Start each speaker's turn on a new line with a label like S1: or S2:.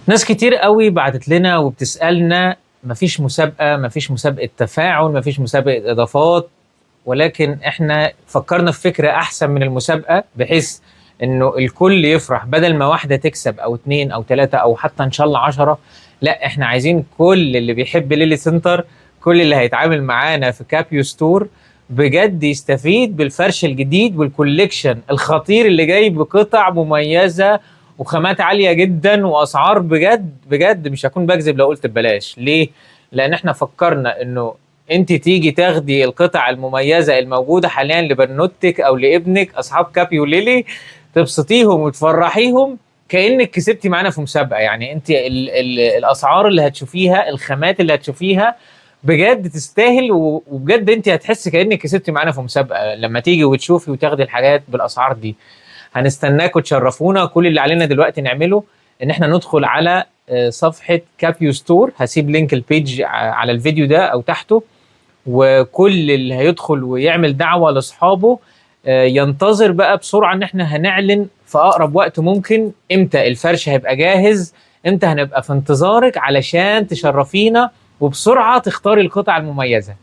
S1: ناس كتير قوي بعتت لنا وبتسألنا، مفيش مسابقة، مفيش مسابقة تفاعل، مفيش مسابقة إضافات. ولكن احنا فكرنا في فكرة أحسن من المسابقة، بحيث إنه الكل يفرح، بدل ما واحدة تكسب أو اتنين أو تلاتة أو حتى إن شاء الله 10. لا، احنا عايزين كل اللي بيحب ليلي سنتر، كل اللي هيتعامل معانا في كابيو ستور بجد يستفيد بالفرش الجديد والكوليكشن الخطير اللي جاي بقطع مميزة وخامات عالية جدا وأسعار بجد بجد مش هكون بكذب لو قلت ببلاش. ليه؟ لأن احنا فكرنا إنه انت تيجي تاخدي القطع المميزة الموجودة حاليا لبنوتك أو لابنك أصحاب كابيو ليلي، تبسطيهم وتفرحيهم كأنك كسبتي معانا في مسابقة. يعني انت ال الأسعار اللي هتشوفيها، الخامات اللي هتشوفيها بجد تستاهل، وبجد انت هتحسي كأنك كسبتي معانا في مسابقة لما تيجي وتشوفي وتاخدي الحاجات بالأسعار دي. هنستناكم تشرفونا. كل اللي علينا دلوقتي نعمله ان احنا ندخل على صفحة كابيو ستور. هسيب لينك البيج على الفيديو ده او تحته، وكل اللي هيدخل ويعمل دعوة لاصحابه ينتظر بقى بسرعة ان احنا هنعلن في اقرب وقت ممكن امتى الفرش هيبقى جاهز، امتى هنبقى في انتظارك علشان تشرفينا وبسرعة تختاري القطع المميزة.